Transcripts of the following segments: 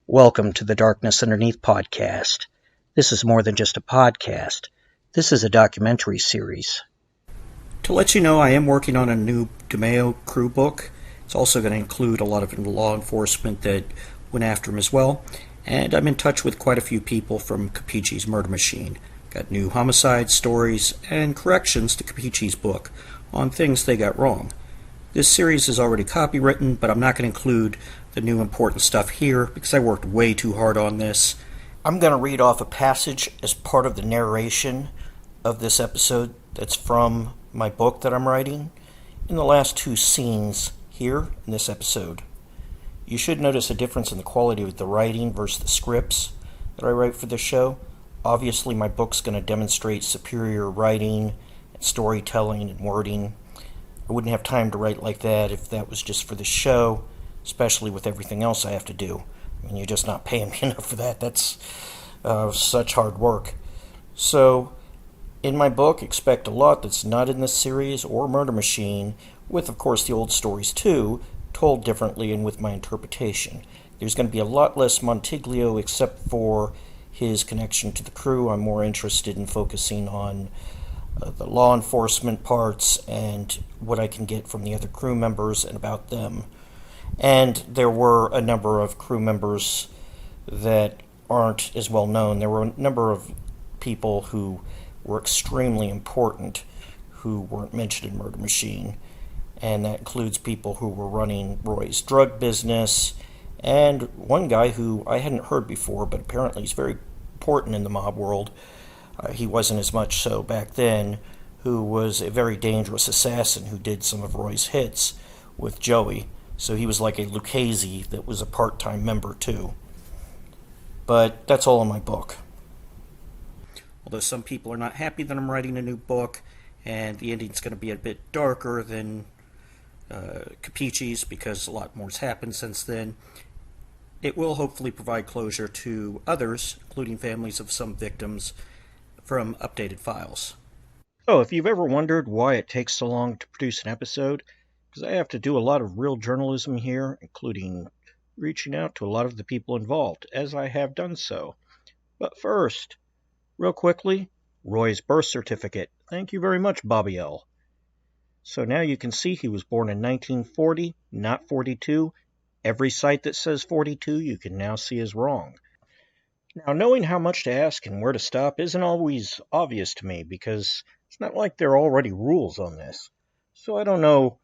Welcome to the Darkness Underneath podcast. This is more than just a podcast. This is a documentary series. To let you know, I am working on a new DeMeo crew book. It's also going to include a lot of law enforcement that went after him as well. And I'm in touch with quite a few people from Capici's Murder Machine. Got new homicide stories and corrections to Capici's book on things they got wrong. This series is already copywritten, but I'm not going to include the new important stuff here because I worked way too hard on this. I'm going to read off a passage as part of the narration of this episode that's from my book that I'm writing in the last two scenes here in this episode. You should notice a difference in the quality of the writing versus the scripts that I write for this show. Obviously, my book's going to demonstrate superior writing and storytelling and wording. I wouldn't have time to write like that if that was just for the show, especially with everything else I have to do. I mean, you're just not paying me enough for that. That's such hard work. So, in my book, expect a lot that's not in this series or Murder Machine, with, of course, the old stories too, told differently and with my interpretation. There's going to be a lot less Montiglio except for his connection to the crew. I'm more interested in focusing on the law enforcement parts and what I can get from the other crew members and about them. And there were a number of crew members that aren't as well known. There were a number of people who were extremely important who weren't mentioned in Murder Machine. And that includes people who were running Roy's drug business, and one guy who I hadn't heard before, but apparently he's very important in the mob world. He wasn't as much so back then, who was a very dangerous assassin who did some of Roy's hits with Joey. So he was like a Lucchese that was a part-time member too. But that's all in my book. Although some people are not happy that I'm writing a new book, and the ending's going to be a bit darker than Capici's because a lot more has happened since then. It will hopefully provide closure to others, including families of some victims, from updated files. Oh, if you've ever wondered why it takes so long to produce an episode, because I have to do a lot of real journalism here, including reaching out to a lot of the people involved, as I have done so. But first, real quickly, Roy's birth certificate. Thank you very much, Bobby L. So now you can see he was born in 1940, not 42. Every site that says 42 you can now see is wrong. Now, knowing how much to ask and where to stop isn't always obvious to me because it's not like there are already rules on this. So I don't know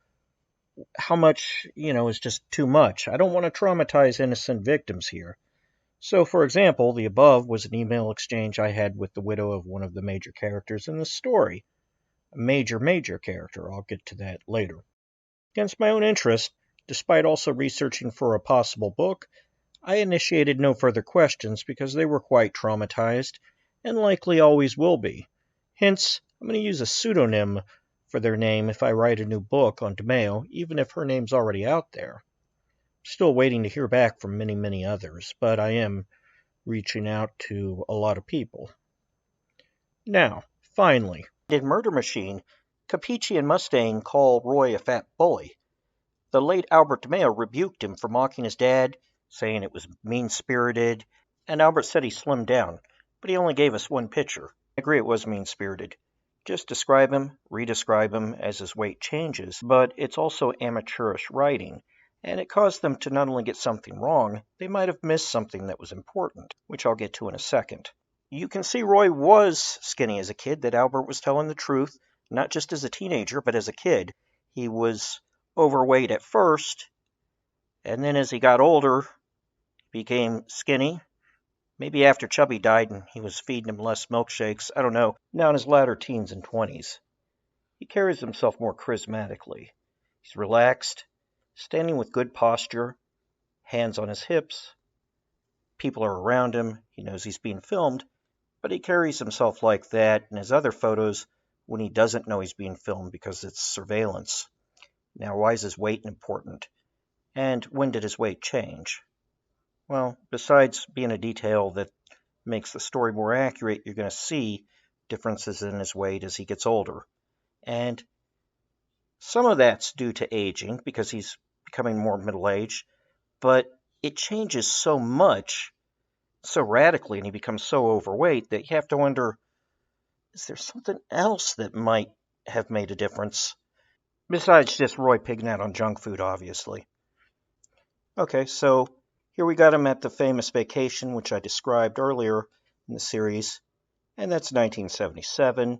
how much, is just too much. I don't want to traumatize innocent victims here. So, for example, the above was an email exchange I had with the widow of one of the major characters in the story. A major character. I'll get to that later. Against my own interest, despite also researching for a possible book, I initiated no further questions because they were quite traumatized, and likely always will be. Hence, I'm going to use a pseudonym for their name if I write a new book on DeMeo, even if her name's already out there. Still waiting to hear back from many others, but I am reaching out to a lot of people. Now, finally, in Murder Machine, Capici and Mustang call Roy a fat bully. The late Albert DeMeo rebuked him for mocking his dad, saying it was mean-spirited, and Albert said he slimmed down, but he only gave us one picture. I agree it was mean-spirited. Just describe him, re-describe him as his weight changes, but it's also amateurish writing, and it caused them to not only get something wrong, they might have missed something that was important, which I'll get to in a second. You can see Roy was skinny as a kid, that Albert was telling the truth, not just as a teenager, but as a kid. He was overweight at first, and then as he got older, became skinny. Maybe after Chubby died and he was feeding him less milkshakes, I don't know, now in his latter teens and 20s. He carries himself more charismatically. He's relaxed, standing with good posture, hands on his hips. People are around him, he knows he's being filmed, but he carries himself like that in his other photos when he doesn't know he's being filmed because it's surveillance. Now, why is his weight important? And when did his weight change? Well, besides being a detail that makes the story more accurate, you're going to see differences in his weight as he gets older. And some of that's due to aging, because he's becoming more middle-aged, but it changes so much, so radically, and he becomes so overweight that you have to wonder, is there something else that might have made a difference? Besides just Roy pigging out on junk food, obviously. Okay, so here we got him at the famous vacation, which I described earlier in the series, and that's 1977,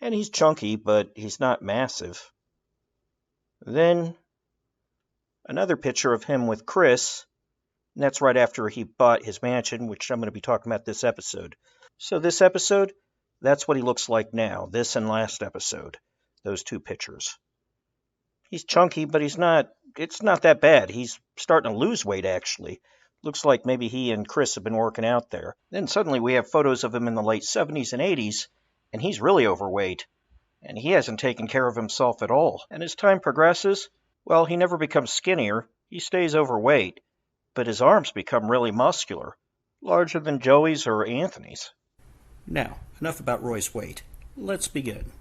and he's chunky, but he's not massive. Then another picture of him with Chris, and that's right after he bought his mansion, which I'm going to be talking about this episode. So this episode, that's what he looks like now, this and last episode, those two pictures. He's chunky, but it's not that bad. He's starting to lose weight, actually. Looks like maybe he and Chris have been working out there. Then suddenly we have photos of him in the late 70s and 80s, and he's really overweight. And he hasn't taken care of himself at all. And as time progresses, well, he never becomes skinnier. He stays overweight. But his arms become really muscular, larger than Joey's or Anthony's. Now, enough about Roy's weight. Let's begin.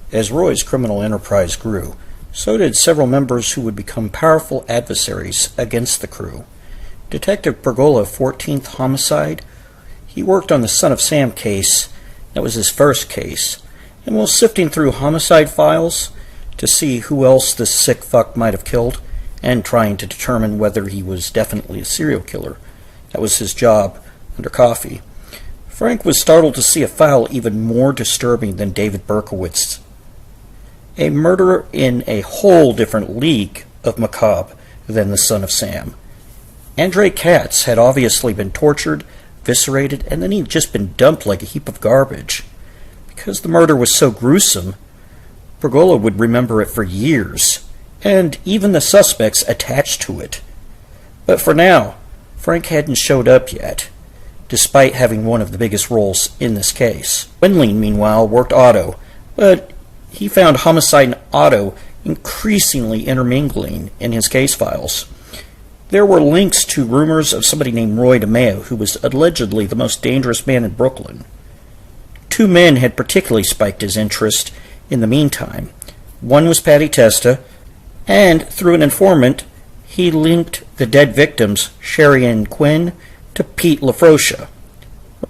As Roy's criminal enterprise grew, so did several members who would become powerful adversaries against the crew. Detective Pergola, 14th Homicide, he worked on the Son of Sam case. That was his first case. And while sifting through homicide files to see who else this sick fuck might have killed, and trying to determine whether he was definitely a serial killer, that was his job under coffee, Frank was startled to see a file even more disturbing than David Berkowitz's. A murderer in a whole different league of Mccabe than the Son of Sam. Andre Katz had obviously been tortured, eviscerated, and then he'd just been dumped like a heap of garbage. Because the murder was so gruesome, Pergola would remember it for years, and even the suspects attached to it. But for now, Frank hadn't showed up yet, despite having one of the biggest roles in this case. Wendling, meanwhile, worked Otto, but he found homicide and Otto increasingly intermingling in his case files. There were links to rumors of somebody named Roy DeMeo, who was allegedly the most dangerous man in Brooklyn. Two men had particularly spiked his interest in the meantime. One was Patty Testa, And through an informant, he linked the dead victims, Sherry and Quinn, to Pete LaFrocia.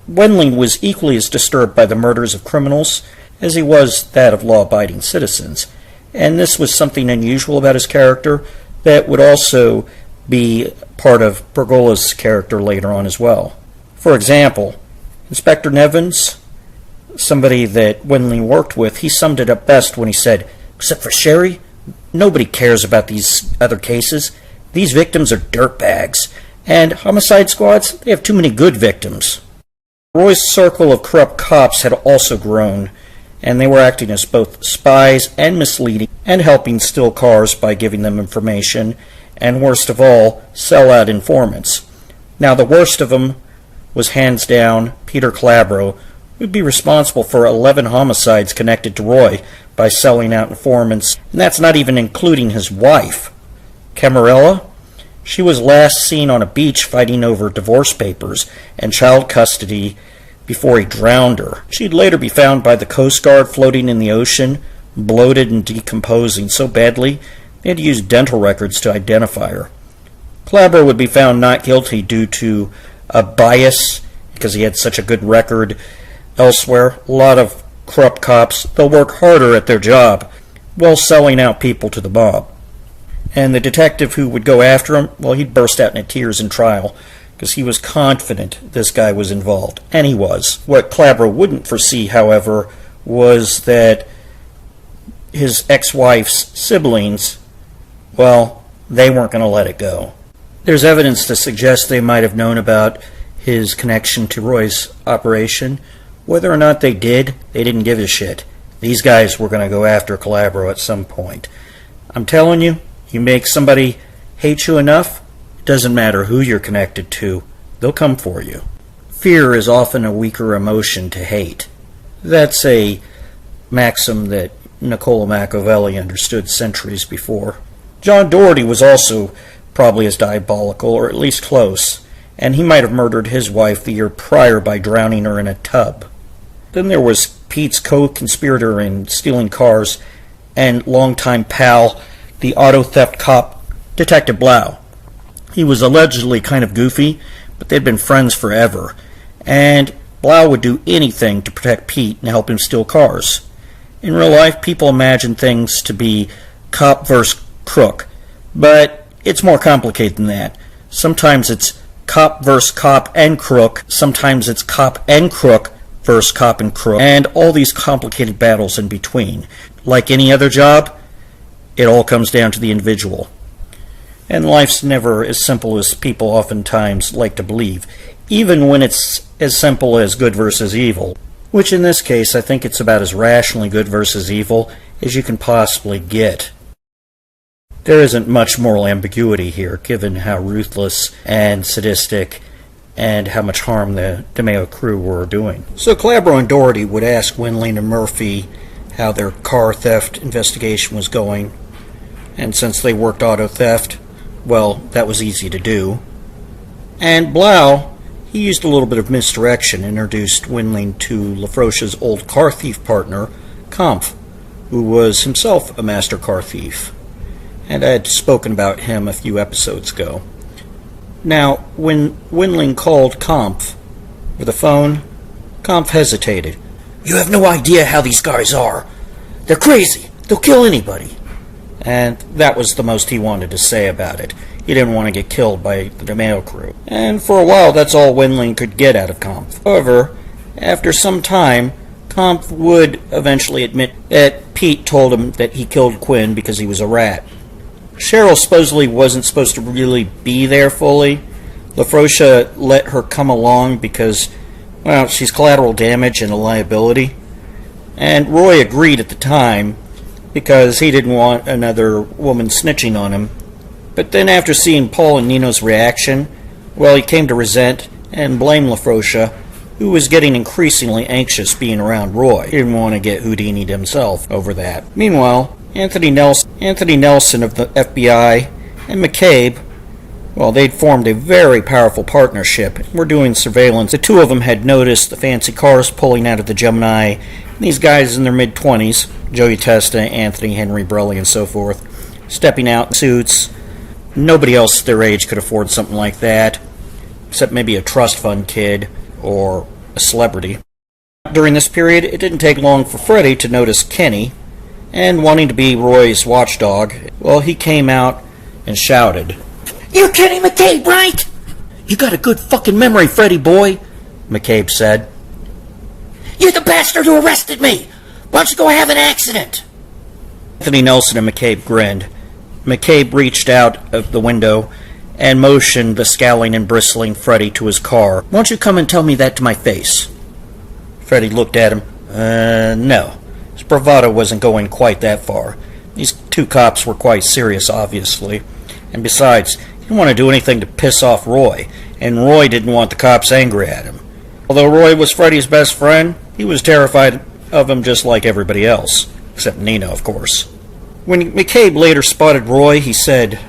Wendling was equally as disturbed by the murders of criminals as he was that of law-abiding citizens, and this was something unusual about his character that would also be part of Pergola's character later on as well. For example, Inspector Nevins, somebody that Wendling worked with, he summed it up best when he said, "Except for Sherry, nobody cares about these other cases. These victims are dirtbags, and homicide squads, they have too many good victims." Roy's circle of corrupt cops had also grown, and they were acting as both spies and misleading, and helping steal cars by giving them information, and worst of all, sell out informants. Now the worst of them was hands down Peter Calabro, who would be responsible for 11 homicides connected to Roy by selling out informants, and that's not even including his wife. Camarilla, she was last seen on a beach fighting over divorce papers and child custody before he drowned her. She'd later be found by the Coast Guard floating in the ocean, bloated and decomposing so badly they had to use dental records to identify her. Calabro would be found not guilty due to a bias because he had such a good record elsewhere. A lot of corrupt cops, they'll work harder at their job while selling out people to the mob. And the detective who would go after him, well, he'd burst out into tears in trial because he was confident this guy was involved, and he was. What Calabro wouldn't foresee, however, was that his ex-wife's siblings, well, they weren't going to let it go. There's evidence to suggest they might have known about his connection to Roy's operation. Whether or not they did, they didn't give a shit. These guys were going to go after Calabro at some point. I'm telling you, you make somebody hate you enough, it doesn't matter who you're connected to, they'll come for you. Fear is often a weaker emotion to hate. That's a maxim that Niccolo Machiavelli understood centuries before. John Doherty was also probably as diabolical, or at least close, and he might have murdered his wife the year prior by drowning her in a tub. Then there was Pete's co-conspirator in stealing cars and longtime pal, the auto theft cop, Detective Blau. He was allegedly kind of goofy, but they'd been friends forever, and Blau would do anything to protect Pete and help him steal cars. In real life, people imagine things to be cop versus crook, but it's more complicated than that. Sometimes it's cop versus cop and crook, sometimes it's cop and crook versus cop and crook, and all these complicated battles in between. Like any other job, it all comes down to the individual. And life's never as simple as people oftentimes like to believe, even when it's as simple as good versus evil, which in this case I think it's about as rationally good versus evil as you can possibly get. There isn't much moral ambiguity here, given how ruthless and sadistic and how much harm the DeMeo crew were doing. So Calabro and Doherty would ask Wendling and Murphy how their car theft investigation was going, and since they worked auto theft, well, that was easy to do. And Blau, he used a little bit of misdirection, introduced Wendling to LaFrocia's old car thief partner, Kampf, who was himself a master car thief. And I had spoken about him a few episodes ago. Now, when Wendling called Kampf over the phone, Kampf hesitated. "You have no idea how these guys are. They're crazy. They'll kill anybody." And that was the most he wanted to say about it. He didn't want to get killed by the DeMeo crew. And for a while, that's all Wendling could get out of Kampf. However, after some time, Kampf would eventually admit that Pete told him that he killed Quinn because he was a rat. Cheryl supposedly wasn't supposed to really be there fully. LaFrocia let her come along because, well, she's collateral damage and a liability. And Roy agreed at the time because he didn't want another woman snitching on him. But then after seeing Paul and Nino's reaction, well, he came to resent and blame LaFrocia, who was getting increasingly anxious being around Roy. He didn't want to get Houdini'd himself over that. Meanwhile, Anthony Nelson of the FBI and Mccabe, well, they'd formed a very powerful partnership and were doing surveillance. The two of them had noticed the fancy cars pulling out of the Gemini. These guys in their mid-20s, Joey Testa, Anthony Henry Brelli, and so forth, stepping out in suits. Nobody else their age could afford something like that, except maybe a trust fund kid or a celebrity. During this period, it didn't take long for Freddy to notice Kenny, and wanting to be Roy's watchdog, well, he came out and shouted, "You're Kenny Mccabe, right?" "You got a good fucking memory, Freddy boy," Mccabe said. "You're the bastard who arrested me! Why don't you go have an accident?" Anthony Nelson and Mccabe grinned. Mccabe reached out of the window and motioned the scowling and bristling Freddy to his car. "Why don't you come and tell me that to my face?" Freddy looked at him. No. His bravado wasn't going quite that far. These two cops were quite serious, obviously. And besides, he didn't want to do anything to piss off Roy, and Roy didn't want the cops angry at him. Although Roy was Freddy's best friend, he was terrified of him just like everybody else. Except Nina, of course. When McCabe later spotted Roy, he said,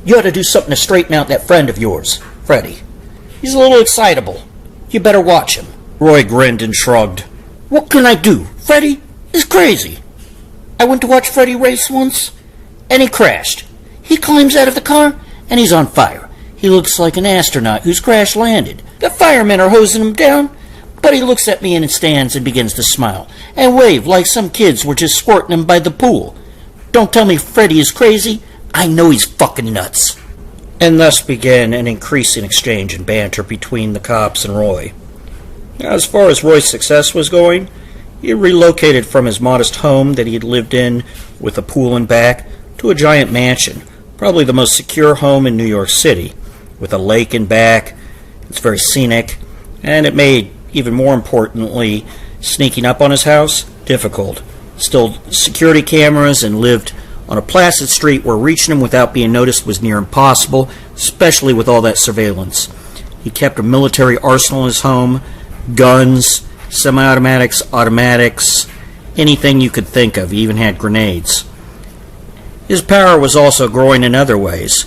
"You ought to do something to straighten out that friend of yours, Freddy. He's a little excitable. You better watch him." Roy grinned and shrugged. "What can I do? Freddy is crazy. I went to watch Freddy race once, and he crashed. He climbs out of the car, and he's on fire. He looks like an astronaut who's crash-landed. The firemen are hosing him down, but he looks at me and stands and begins to smile and wave like some kids were just squirting him by the pool. Don't tell me Freddy is crazy. I know he's fucking nuts." And thus began an increasing exchange and banter between the cops and Roy. Now, as far as Roy's success was going, he relocated from his modest home that he had lived in with a pool and back to a giant mansion, probably the most secure home in New York City, with a lake in back. It's very scenic, and it made, even more importantly, sneaking up on his house difficult. Still security cameras, and lived on a placid street where reaching him without being noticed was near impossible, especially with all that surveillance. He kept a military arsenal in his home, guns, semi-automatics, automatics, anything you could think of. He even had grenades. His power was also growing in other ways.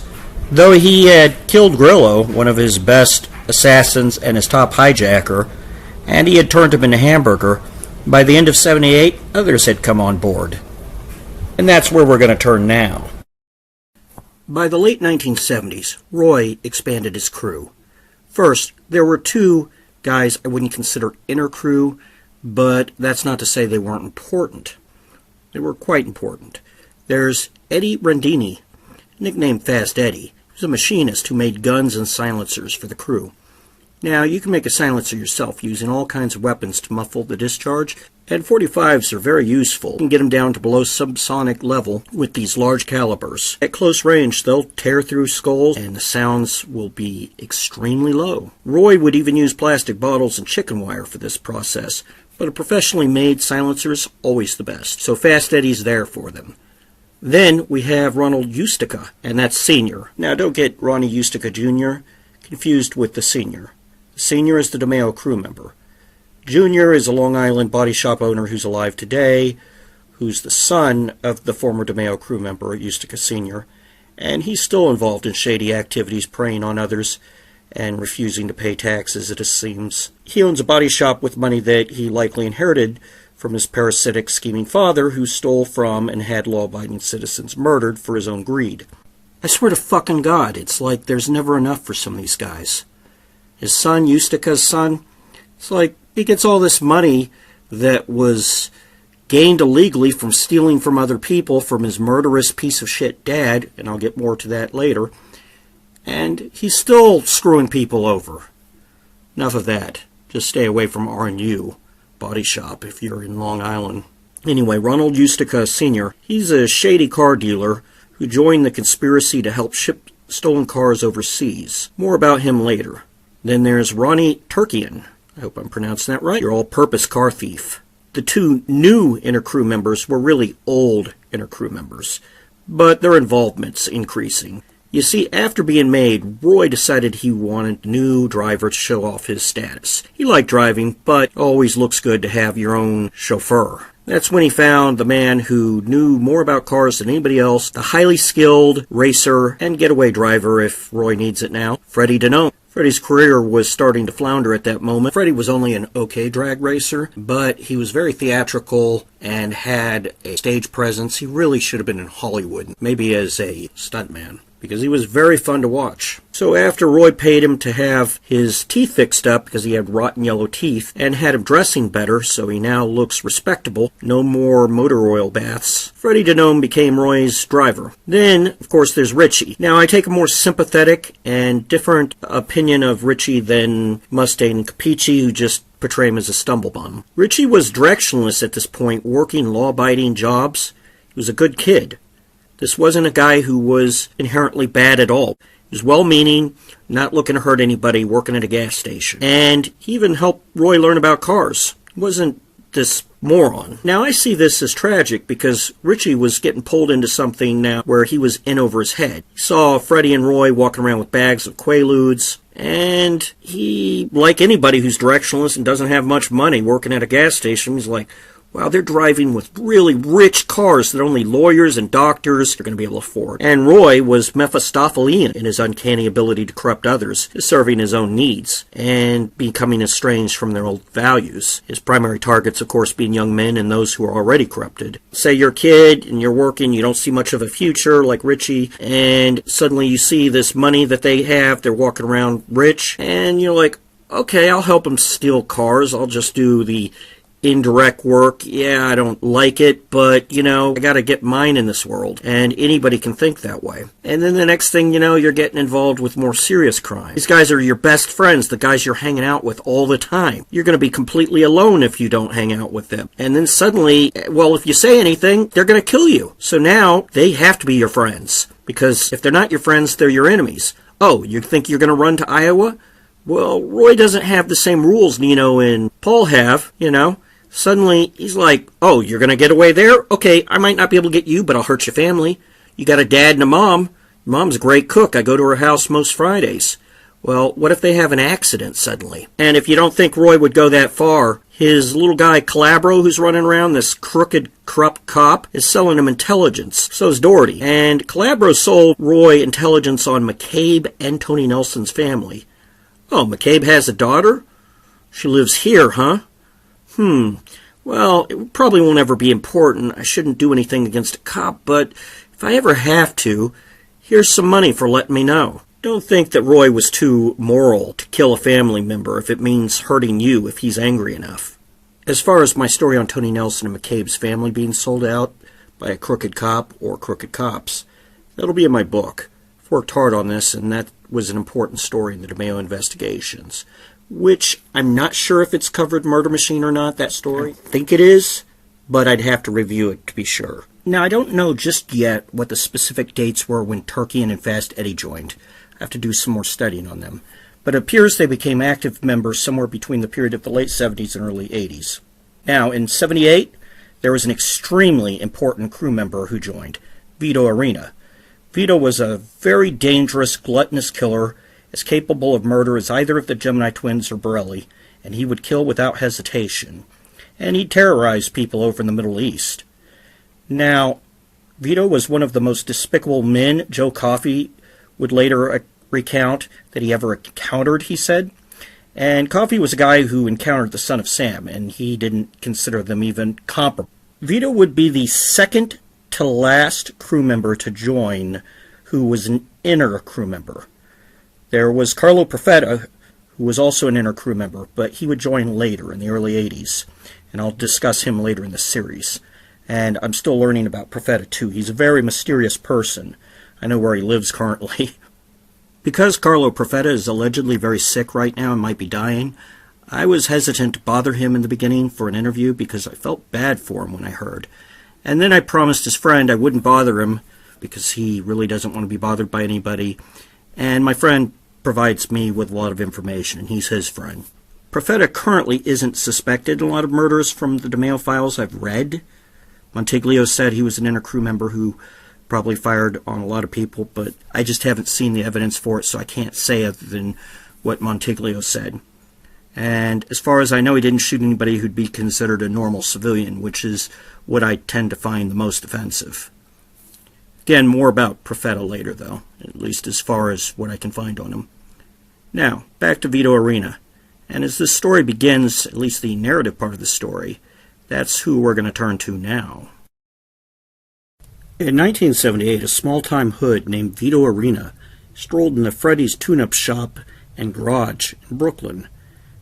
Though he had killed Grillo, one of his best assassins and his top hijacker, and he had turned him into Hamburger, by the end of '78, others had come on board. And that's where we're going to turn now. By the late 1970s, Roy expanded his crew. First, there were two guys I wouldn't consider inner crew, but that's not to say they weren't important. They were quite important. There's Eddie Rendini, nicknamed Fast Eddie. He was a machinist who made guns and silencers for the crew. Now, you can make a silencer yourself using all kinds of weapons to muffle the discharge, and .45s are very useful. You can get them down to below subsonic level with these large calibers. At close range, they'll tear through skulls, and the sounds will be extremely low. Roy would even use plastic bottles and chicken wire for this process, but a professionally made silencer is always the best, so Fast Eddie's there for them. Then we have Ronald Ustica, and that's Senior. Now, don't get Ronnie Ustica Jr. confused with the Senior. Senior is the DeMeo crew member. Junior is a Long Island body shop owner who's alive today, who's the son of the former DeMeo crew member, Ustica Sr., and he's still involved in shady activities, preying on others and refusing to pay taxes, it seems. He owns a body shop with money that he likely inherited from his parasitic, scheming father, who stole from and had law-abiding citizens murdered for his own greed. I swear to fucking God, it's like there's never enough for some of these guys. His son, Ustica's son, it's like he gets all this money that was gained illegally from stealing from other people from his murderous piece of shit dad, and I'll get more to that later, and he's still screwing people over. Enough of that. Just stay away from R&U body shop if you're in Long Island. Anyway, Ronald Ustica Sr., he's a shady car dealer who joined the conspiracy to help ship stolen cars overseas. More about him later. Then there's Ronnie Turkian. I hope I'm pronouncing that right. Your all-purpose car thief. The two new inner crew members were really old inner crew members, but their involvement's increasing. You see, after being made, Roy decided he wanted a new driver to show off his status. He liked driving, but always looks good to have your own chauffeur. That's when he found the man who knew more about cars than anybody else, the highly skilled racer and getaway driver, if Roy needs it now, Freddy DeMeo. Freddy's career was starting to flounder at that moment. Freddy was only an okay drag racer, but he was very theatrical and had a stage presence. He really should have been in Hollywood, maybe as a stuntman, because he was very fun to watch. So after Roy paid him to have his teeth fixed up because he had rotten yellow teeth and had him dressing better so he now looks respectable, no more motor oil baths, Freddy DeMeo became Roy's driver. Then, of course, there's Richie. Now, I take a more sympathetic and different opinion of Richie than Mustang and Capici, who just portray him as a stumblebum. Richie was directionless at this point, working law-abiding jobs. He was a good kid. This wasn't a guy who was inherently bad at all. He was well-meaning, not looking to hurt anybody, working at a gas station. And he even helped Roy learn about cars. He wasn't this moron. Now, I see this as tragic because Richie was getting pulled into something now where he was in over his head. He saw Freddy and Roy walking around with bags of Quaaludes, and he, like anybody who's directionless and doesn't have much money working at a gas station, he's like, wow, they're driving with really rich cars that only lawyers and doctors are going to be able to afford. And Roy was Mephistophelian in his uncanny ability to corrupt others, serving his own needs, and becoming estranged from their old values. His primary targets, of course, being young men and those who are already corrupted. Say you're a kid and you're working, you don't see much of a future like Richie, and suddenly you see this money that they have, they're walking around rich, and you're like, okay, I'll help them steal cars, I'll just do the indirect work. Yeah, I don't like it, but, I gotta get mine in this world. And anybody can think that way. And then the next thing you know, you're getting involved with more serious crime. These guys are your best friends, the guys you're hanging out with all the time. You're gonna be completely alone if you don't hang out with them. And then suddenly, well, if you say anything, they're gonna kill you. So now, they have to be your friends. Because if they're not your friends, they're your enemies. Oh, you think you're gonna run to Iowa? Well, Roy doesn't have the same rules Nino and Paul have, Suddenly, he's like, oh, you're going to get away there? Okay, I might not be able to get you, but I'll hurt your family. You got a dad and a mom. Mom's a great cook. I go to her house most Fridays. Well, what if they have an accident suddenly? And if you don't think Roy would go that far, his little guy Calabro, who's running around, this crooked, corrupt cop, is selling him intelligence. So is Doherty. And Calabro sold Roy intelligence on Mccabe and Tony Nelson's family. Oh, Mccabe has a daughter? She lives here, huh? Well, it probably won't ever be important. I shouldn't do anything against a cop, but if I ever have to, here's some money for letting me know. Don't think that Roy was too moral to kill a family member if it means hurting you if he's angry enough. As far as my story on Tony Nelson and McCabe's family being sold out by a crooked cop or crooked cops, that'll be in my book. I've worked hard on this, and that was an important story in the DeMeo investigations. Which I'm not sure if it's covered Murder Machine or not, that story. I think it is, but I'd have to review it to be sure. Now, I don't know just yet what the specific dates were when Turkey and Fast Eddie joined. I have to do some more studying on them. But it appears they became active members somewhere between the period of the late 70s and early 80s. Now, in 78, there was an extremely important crew member who joined, Vito Arena. Vito was a very dangerous, gluttonous killer, as capable of murder as either of the Gemini twins or Borelli, and he would kill without hesitation. And he terrorized people over in the Middle East. Now, Vito was one of the most despicable men Joe Coffey would later recount that he ever encountered, he said. And Coffey was a guy who encountered the son of Sam, and he didn't consider them even comparable. Vito would be the second to last crew member to join who was an inner crew member. There was Carlo Profeta, who was also an inner crew member, but he would join later in the early 80s, and I'll discuss him later in the series. And I'm still learning about Profeta, too. He's a very mysterious person. I know where he lives currently. Because Carlo Profeta is allegedly very sick right now and might be dying, I was hesitant to bother him in the beginning for an interview because I felt bad for him when I heard. And then I promised his friend I wouldn't bother him because he really doesn't want to be bothered by anybody. And my friend provides me with a lot of information, and he's his friend. Profeta currently isn't suspected in a lot of murders from the DeMeo files I've read. Montiglio said he was an inner crew member who probably fired on a lot of people, but I just haven't seen the evidence for it, so I can't say other than what Montiglio said. And as far as I know, he didn't shoot anybody who'd be considered a normal civilian, which is what I tend to find the most offensive. Again, more about Profeta later, though, at least as far as what I can find on him. Now, back to Vito Arena. And as this story begins, at least the narrative part of the story, that's who we're going to turn to now. In 1978, a small-time hood named Vito Arena strolled into Freddy's tune-up shop and garage in Brooklyn.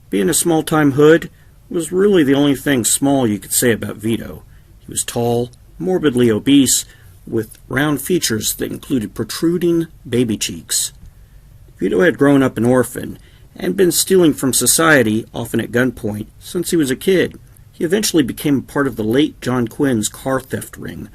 Being a small-time hood was really the only thing small you could say about Vito. He was tall, morbidly obese, with round features that included protruding baby cheeks. Vito had grown up an orphan and been stealing from society, often at gunpoint, since he was a kid. He eventually became part of the late John Quinn's car theft ring,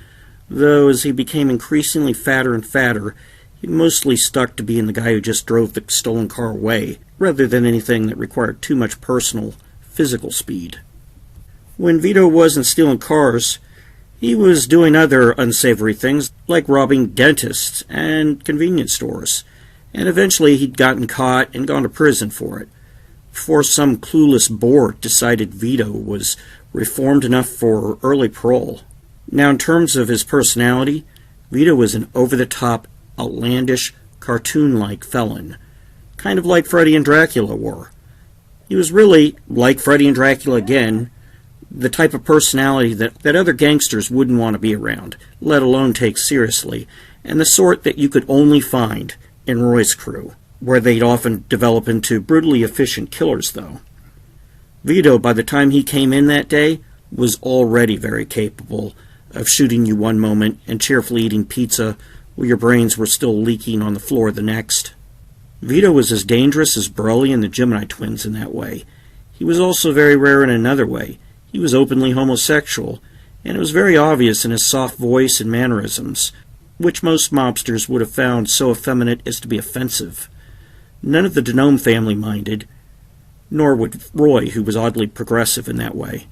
though as he became increasingly fatter and fatter, he mostly stuck to being the guy who just drove the stolen car away, rather than anything that required too much personal, physical speed. When Vito wasn't stealing cars, he was doing other unsavory things, like robbing dentists and convenience stores, and eventually he'd gotten caught and gone to prison for it, before some clueless board decided Vito was reformed enough for early parole. Now, in terms of his personality, Vito was an over-the-top, outlandish, cartoon-like felon, kind of like Freddy and Dracula were. He was really, like Freddy and Dracula again, the type of personality that other gangsters wouldn't want to be around, let alone take seriously, and the sort that you could only find in Roy's crew, where they'd often develop into brutally efficient killers, though. Vito, by the time he came in that day, was already very capable of shooting you one moment and cheerfully eating pizza while your brains were still leaking on the floor the next. Vito was as dangerous as Broly and the Gemini twins in that way. He was also very rare in another way. He was openly homosexual, and it was very obvious in his soft voice and mannerisms, which most mobsters would have found so effeminate as to be offensive. None of the DeMeo family minded, nor would Roy, who was oddly progressive in that way.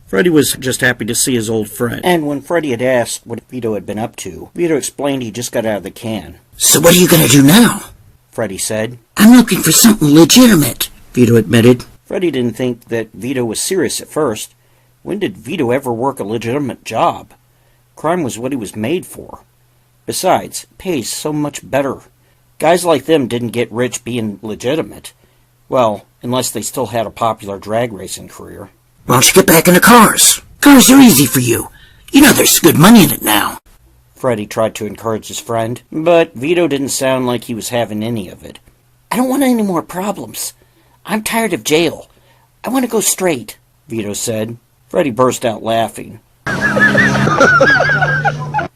Freddy was just happy to see his old friend. And when Freddy had asked what Vito had been up to, Vito explained he just got out of the can. "So what are you going to do now?" Freddy said. "I'm looking for something legitimate," Vito admitted. Freddy didn't think that Vito was serious at first. When did Vito ever work a legitimate job? Crime was what he was made for. Besides, it pays so much better. Guys like them didn't get rich being legitimate. Well, unless they still had a popular drag racing career. "Why don't you get back into cars? Cars are easy for you. You know there's good money in it now." Freddy tried to encourage his friend, but Vito didn't sound like he was having any of it. "I don't want any more problems. I'm tired of jail. I want to go straight," Vito said. Freddy burst out laughing.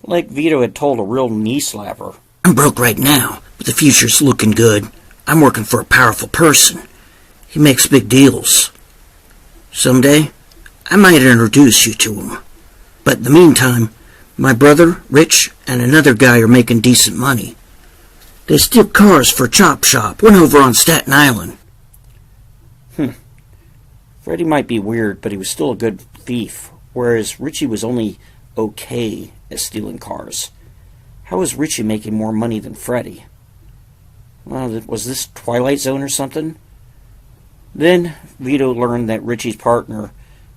Like Vito had told a real knee-slapper. "I'm broke right now, but the future's looking good. I'm working for a powerful person. He makes big deals. Someday, I might introduce you to him. But in the meantime, my brother, Rich, and another guy are making decent money. They steal cars for a chop shop, one over on Staten Island." Freddy might be weird, but he was still a good thief, whereas Richie was only okay at stealing cars. How was Richie making more money than Freddy? Well, was this Twilight Zone or something? Then Vito learned that Richie's partner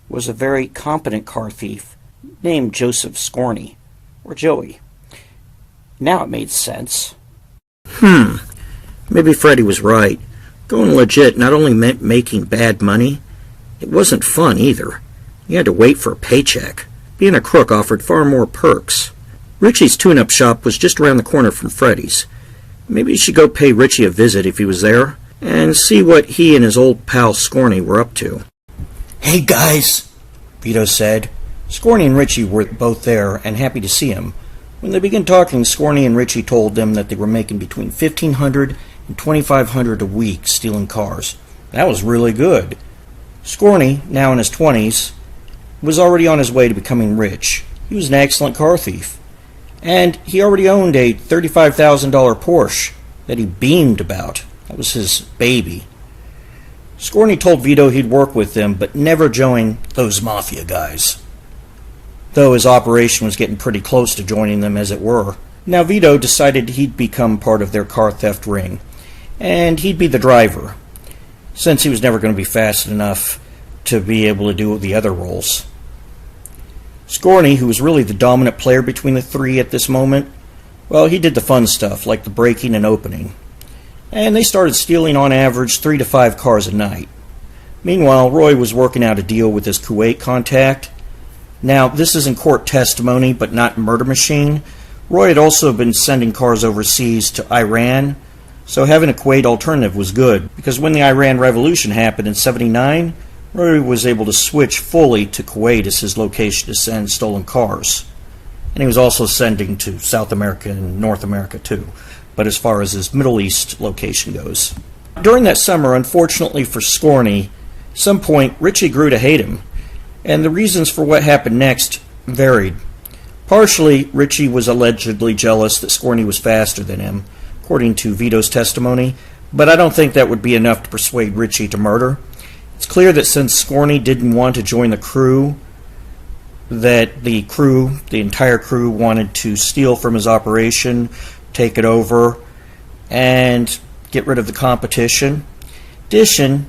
was a very competent car thief named Joseph Scorney, or Joey. Now it made sense. Maybe Freddy was right. Going legit not only meant making bad money, it wasn't fun either. You had to wait for a paycheck. Being a crook offered far more perks. Richie's tune-up shop was just around the corner from Freddy's. Maybe you should go pay Richie a visit if he was there, and see what he and his old pal Scorney were up to. "Hey guys," Vito said. Scorney and Richie were both there and happy to see him. When they began talking, Scorney and Richie told them that they were making between $1,500 and $2,500 a week stealing cars. That was really good. Scorney, now in his 20s, was already on his way to becoming rich. He was an excellent car thief. And he already owned a $35,000 Porsche that he beamed about. That was his baby. Scorney told Vito he'd work with them, but never join those mafia guys. Though his operation was getting pretty close to joining them, as it were. Now Vito decided he'd become part of their car theft ring, and he'd be the driver. since he was never going to be fast enough to be able to do the other roles. Scorney, who was really the dominant player between the three at this moment, well, he did the fun stuff, like the breaking and opening. And they started stealing on average 3 to 5 cars a night. Meanwhile, Roy was working out a deal with his Kuwait contact. Now, this is in court testimony, but not Murder Machine. Roy had also been sending cars overseas to Iran, so having a Kuwait alternative was good, because when the Iran Revolution happened in '79, Roy was able to switch fully to Kuwait as his location to send stolen cars. And he was also sending to South America and North America too, but as far as his Middle East location goes. During that summer, unfortunately for Scorney, at some point Richie grew to hate him, and the reasons for what happened next varied. Partially, Richie was allegedly jealous that Scorney was faster than him, according to Vito's testimony, but I don't think that would be enough to persuade Richie to murder. It's clear that since Scorney didn't want to join the crew, that the entire crew wanted to steal from his operation, take it over, and get rid of the competition. In addition,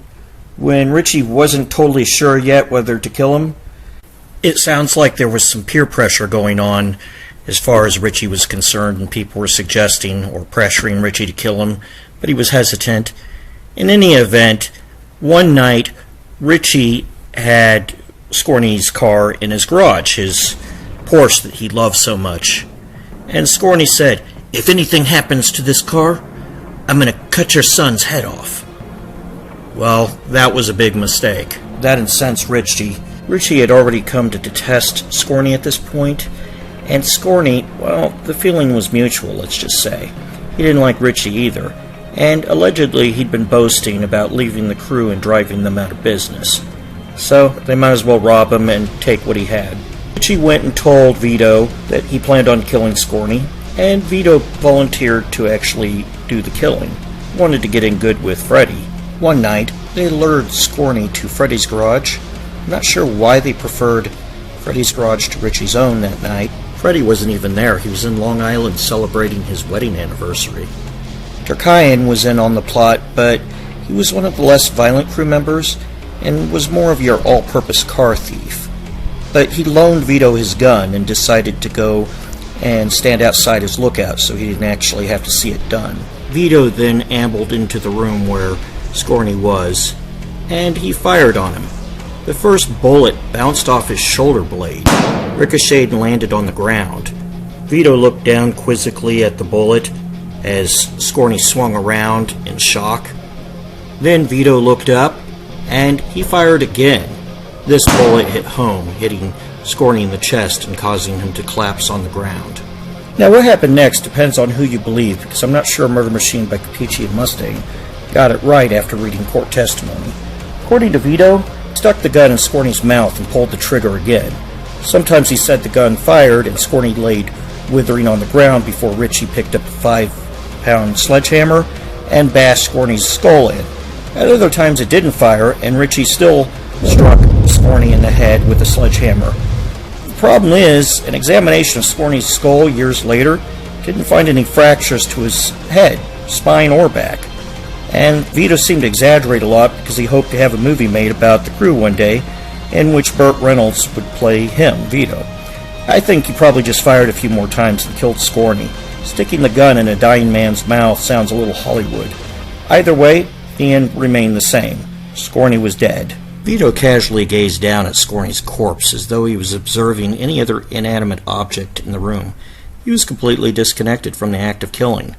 when Richie wasn't totally sure yet whether to kill him, it sounds like there was some peer pressure going on as far as Richie was concerned, and people were suggesting or pressuring Richie to kill him, but he was hesitant. In any event, one night, Richie had Scorney's car in his garage, his Porsche that he loved so much. And Scorney said, "If anything happens to this car, I'm going to cut your son's head off." Well, that was a big mistake. That incensed Richie. Richie had already come to detest Scorney at this point, and Scorney, well, the feeling was mutual, let's just say. He didn't like Richie either. And allegedly he'd been boasting about leaving the crew and driving them out of business. So they might as well rob him and take what he had. Richie went and told Vito that he planned on killing Scorney, and Vito volunteered to actually do the killing. He wanted to get in good with Freddy. One night, they lured Scorney to Freddy's garage. I'm not sure why they preferred Freddy's garage to Richie's own that night. Freddy wasn't even there. He was in Long Island celebrating his wedding anniversary. Turkayan was in on the plot, but he was one of the less violent crew members and was more of your all-purpose car thief. But he loaned Vito his gun and decided to go and stand outside his lookout so he didn't actually have to see it done. Vito then ambled into the room where Scorney was, and he fired on him. The first bullet bounced off his shoulder blade, ricocheted and landed on the ground. Vito looked down quizzically at the bullet as Scorney swung around in shock. Then Vito looked up, and he fired again. This bullet hit home, hitting Scorney in the chest and causing him to collapse on the ground. Now, what happened next depends on who you believe, because I'm not sure Murder Machine by Capici and Mustang got it right after reading court testimony. According to Vito, he stuck the gun in Scorney's mouth and pulled the trigger again. Sometimes he said the gun fired and Scorney laid withering on the ground before Richie picked up a 5-pound sledgehammer and bashed Scorney's skull in. At other times it didn't fire, and Richie still struck Scorney in the head with a sledgehammer. The problem is, an examination of Scorney's skull years later didn't find any fractures to his head, spine, or back. And Vito seemed to exaggerate a lot because he hoped to have a movie made about the crew one day in which Burt Reynolds would play him, Vito. I think he probably just fired a few more times and killed Scorney. Sticking the gun in a dying man's mouth sounds a little Hollywood. Either way, the end remained the same. Scorney was dead. Vito casually gazed down at Scorney's corpse as though he was observing any other inanimate object in the room. He was completely disconnected from the act of killing.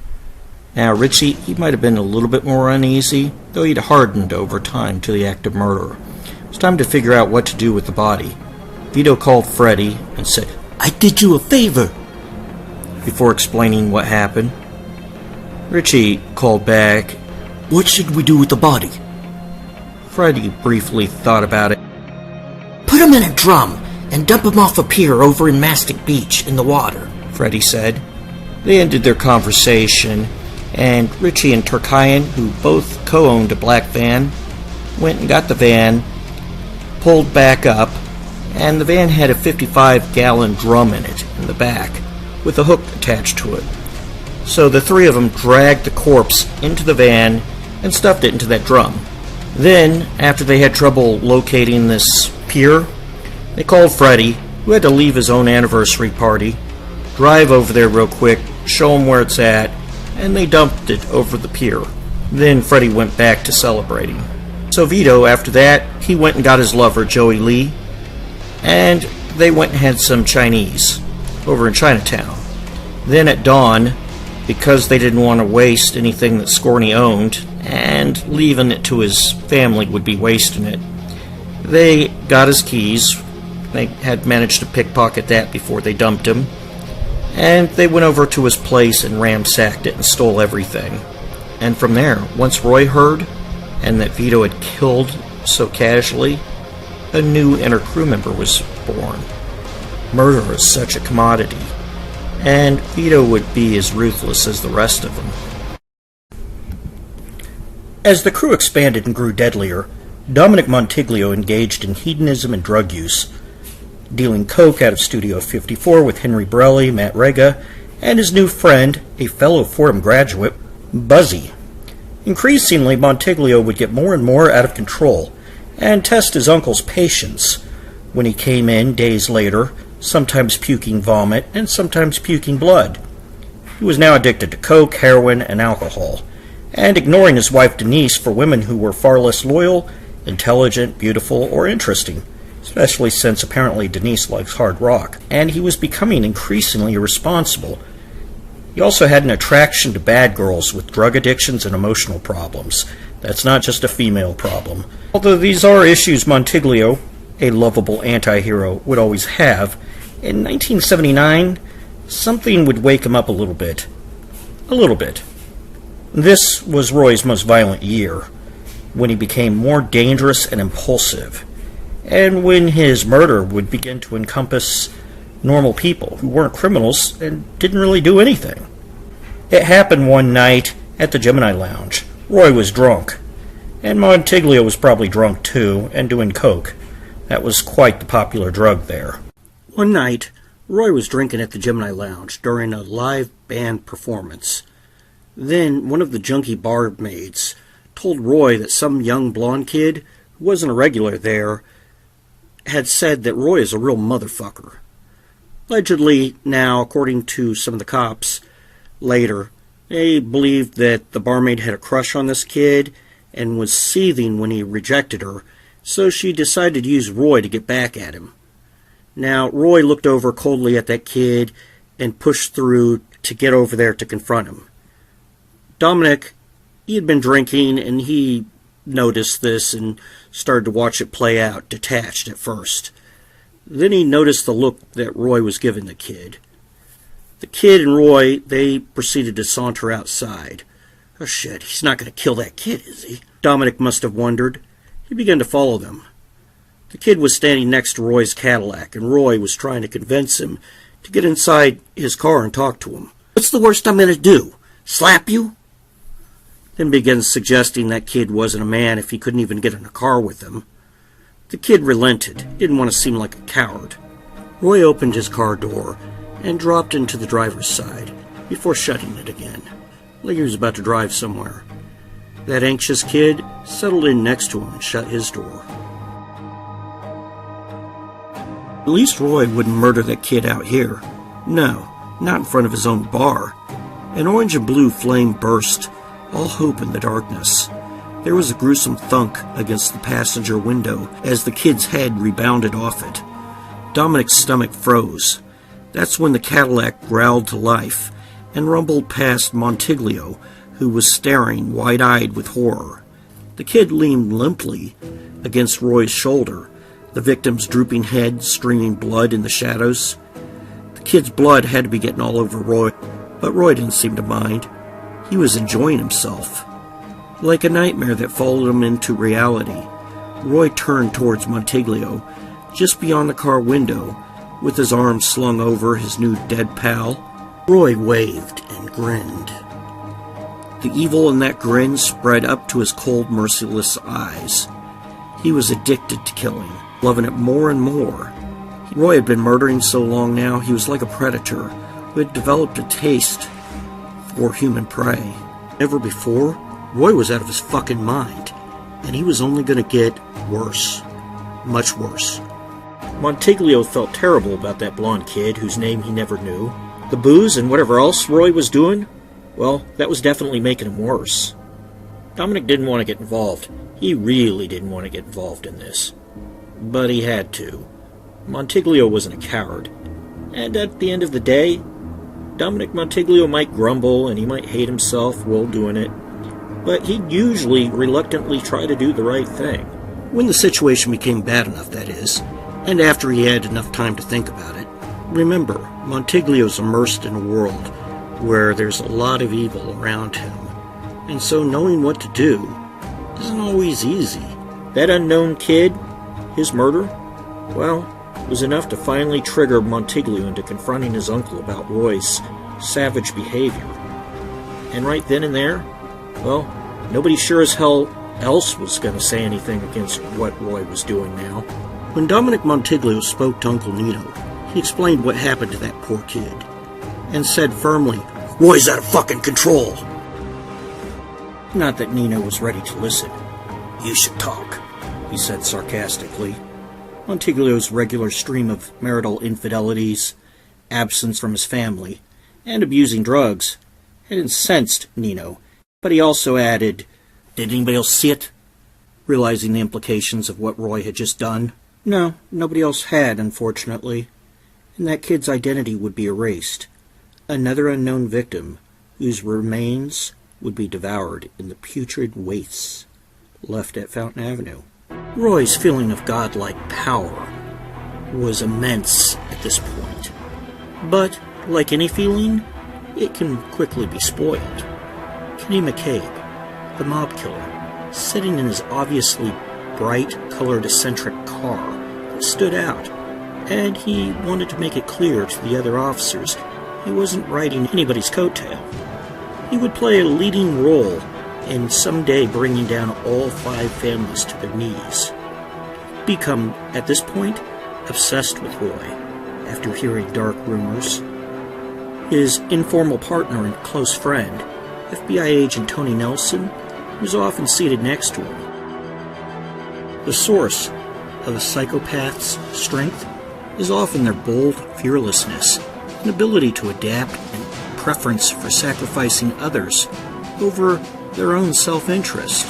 Now, Richie, he might have been a little bit more uneasy, though he'd hardened over time to the act of murder. It was time to figure out what to do with the body. Vito called Freddy and said, "I did you a favor," before explaining what happened. Richie called back, "What should we do with the body?" Freddy briefly thought about it. "Put him in a drum and dump him off a pier over in Mastic Beach in the water," Freddy said. They ended their conversation, and Richie and Turkayan, who both co-owned a black van, went and got the van, pulled back up, and the van had a 55-gallon drum in it in the back, with a hook attached to it. So the three of them dragged the corpse into the van and stuffed it into that drum. Then, after they had trouble locating this pier, they called Freddy, who had to leave his own anniversary party, drive over there real quick, show him where it's at, and they dumped it over the pier. Then Freddy went back to celebrating. So Vito, after that, he went and got his lover, Joey Lee, and they went and had some Chinese over in Chinatown. Then at dawn, because they didn't want to waste anything that Scorney owned, and leaving it to his family would be wasting it, they got his keys. They had managed to pickpocket that before they dumped him, and they went over to his place and ransacked it and stole everything. And from there, once Roy heard, and that Vito had killed so casually, a new inner crew member was born. Murder is such a commodity, and Vito would be as ruthless as the rest of them. As the crew expanded and grew deadlier, Dominic Montiglio engaged in hedonism and drug use, dealing coke out of Studio 54 with Henry Borelli, Matt Rega, and his new friend, a fellow Fordham graduate, Buzzy. Increasingly, Montiglio would get more and more out of control and test his uncle's patience when he came in days later, sometimes puking vomit and sometimes puking blood. He was now addicted to coke, heroin, and alcohol, and ignoring his wife Denise for women who were far less loyal, intelligent, beautiful, or interesting, especially since apparently Denise likes hard rock, and he was becoming increasingly irresponsible. He also had an attraction to bad girls with drug addictions and emotional problems. That's not just a female problem. Although these are issues Montiglio, a lovable anti-hero, would always have, in 1979, something would wake him up a little bit. A little bit. This was Roy's most violent year, when he became more dangerous and impulsive, and when his murder would begin to encompass normal people who weren't criminals and didn't really do anything. It happened one night at the Gemini Lounge. Roy was drunk, and Montiglio was probably drunk too and doing coke. That was quite the popular drug there. One night, Roy was drinking at the Gemini Lounge during a live band performance. Then one of the junkie barmaids told Roy that some young blonde kid, who wasn't a regular there, had said that Roy is a real motherfucker. Allegedly, now, according to some of the cops, later, they believed that the barmaid had a crush on this kid and was seething when he rejected her, so she decided to use Roy to get back at him. Now, Roy looked over coldly at that kid and pushed through to get over there to confront him. Dominic, he had been drinking, and he noticed this and started to watch it play out, detached at first. Then he noticed the look that Roy was giving the kid. The kid and Roy, they proceeded to saunter outside. Oh shit, he's not going to kill that kid, is he? Dominic must have wondered. He began to follow them. The kid was standing next to Roy's Cadillac, and Roy was trying to convince him to get inside his car and talk to him. What's the worst I'm going to do? Slap you? Then began suggesting that kid wasn't a man if he couldn't even get in a car with him. The kid relented, didn't want to seem like a coward. Roy opened his car door and dropped into the driver's side before shutting it again, like he was about to drive somewhere. That anxious kid settled in next to him and shut his door. At least Roy wouldn't murder that kid out here. No, not in front of his own bar. An orange and blue flame burst, all hope in the darkness. There was a gruesome thunk against the passenger window as the kid's head rebounded off it. Dominic's stomach froze. That's when the Cadillac growled to life and rumbled past Montiglio, who was staring wide-eyed with horror. The kid leaned limply against Roy's shoulder, the victim's drooping head streaming blood in the shadows. The kid's blood had to be getting all over Roy, but Roy didn't seem to mind. He was enjoying himself. Like a nightmare that followed him into reality, Roy turned towards Montiglio, just beyond the car window, with his arms slung over his new dead pal. Roy waved and grinned. The evil in that grin spread up to his cold, merciless eyes. He was addicted to killing, loving it more and more. Roy had been murdering so long now, he was like a predator who had developed a taste for human prey. Never before, Roy was out of his fucking mind. and he was only going to get worse. Much worse. Montiglio felt terrible about that blonde kid whose name he never knew. The booze and whatever else Roy was doing, well, that was definitely making him worse. Dominic didn't want to get involved. He really didn't want to get involved in this. But he had to. Montiglio wasn't a coward. And at the end of the day, Dominic Montiglio might grumble and he might hate himself while doing it, but he'd usually reluctantly try to do the right thing. When the situation became bad enough, that is, and after he had enough time to think about it. Remember, Montiglio's immersed in a world where there's a lot of evil around him, and so knowing what to do isn't always easy. That unknown kid, his murder, well, was enough to finally trigger Montiglio into confronting his uncle about Roy's savage behavior. And right then and there, well, nobody sure as hell else was going to say anything against what Roy was doing now. When Dominic Montiglio spoke to Uncle Nino, he explained what happened to that poor kid, and said firmly, "Roy's out of fucking control." Not that Nino was ready to listen. "You should talk," he said sarcastically. Montiglio's regular stream of marital infidelities, absence from his family, and abusing drugs had incensed Nino, but he also added, "Did anybody else see it?" realizing the implications of what Roy had just done. No, nobody else had, unfortunately, and that kid's identity would be erased. Another unknown victim whose remains would be devoured in the putrid wastes left at Fountain Avenue. Roy's feeling of godlike power was immense at this point, but, like any feeling, it can quickly be spoiled. Kenny Mccabe, the mob killer, sitting in his obviously bright-colored eccentric car that stood out, and he wanted to make it clear to the other officers he wasn't riding anybody's coattail. He would play a leading role in someday bringing down all 5 families to their knees. Become, at this point, obsessed with Roy after hearing dark rumors. His informal partner and close friend, FBI agent Tony Nelson, was often seated next to him. The source of a psychopath's strength is often their bold fearlessness and ability to adapt and preference for sacrificing others over their own self-interest.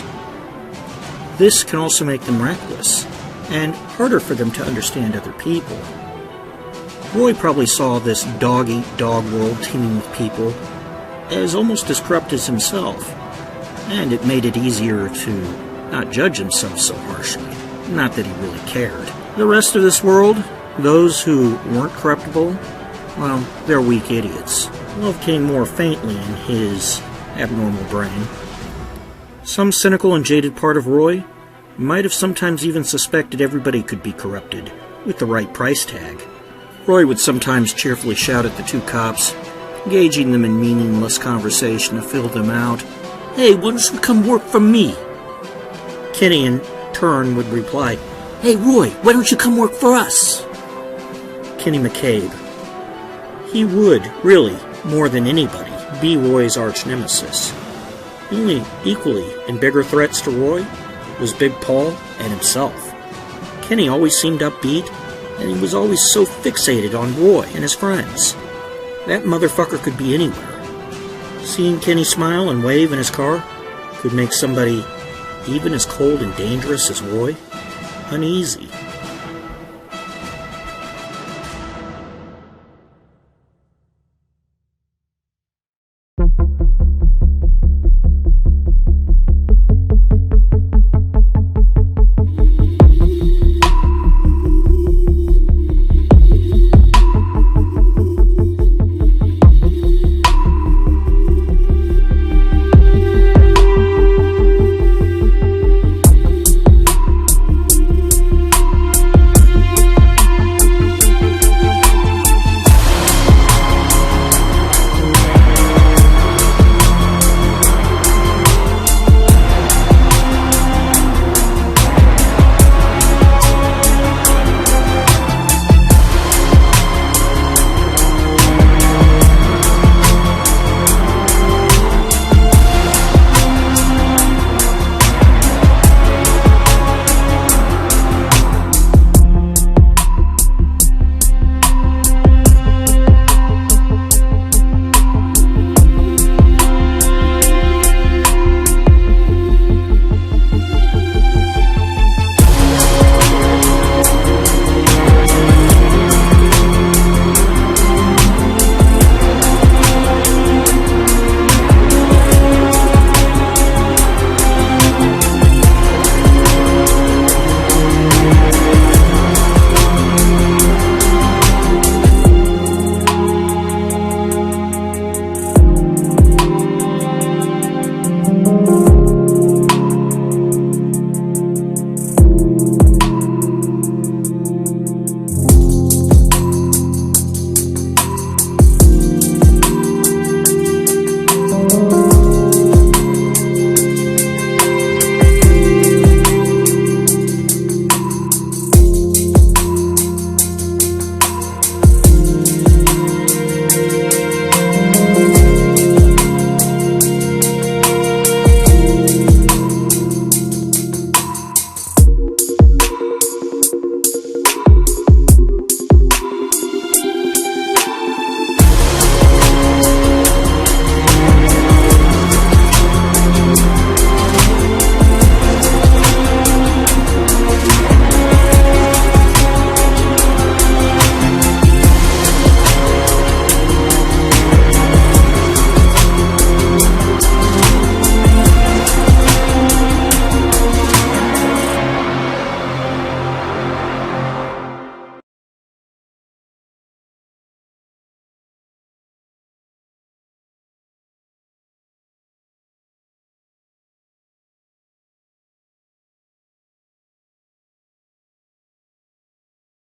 This can also make them reckless and harder for them to understand other people. Roy probably saw this dog-eat-dog world teeming with people as almost as corrupt as himself, and it made it easier to not judge himself so harshly. Not that he really cared. The rest of this world, those who weren't corruptible, well, they're weak idiots. Love came more faintly in his abnormal brain. Some cynical and jaded part of Roy might have sometimes even suspected everybody could be corrupted, with the right price tag. Roy would sometimes cheerfully shout at the 2 cops, engaging them in meaningless conversation to fill them out. "Hey, why don't you come work for me?" Kenny, in turn, would reply, "Hey, Roy, why don't you come work for us?" Kenny Mccabe. He would, really, more than anybody, be Roy's arch-nemesis. The only equally and bigger threats to Roy was Big Paul and himself. Kenny always seemed upbeat, and he was always so fixated on Roy and his friends. That motherfucker could be anywhere. Seeing Kenny smile and wave in his car could make somebody, even as cold and dangerous as Roy, uneasy.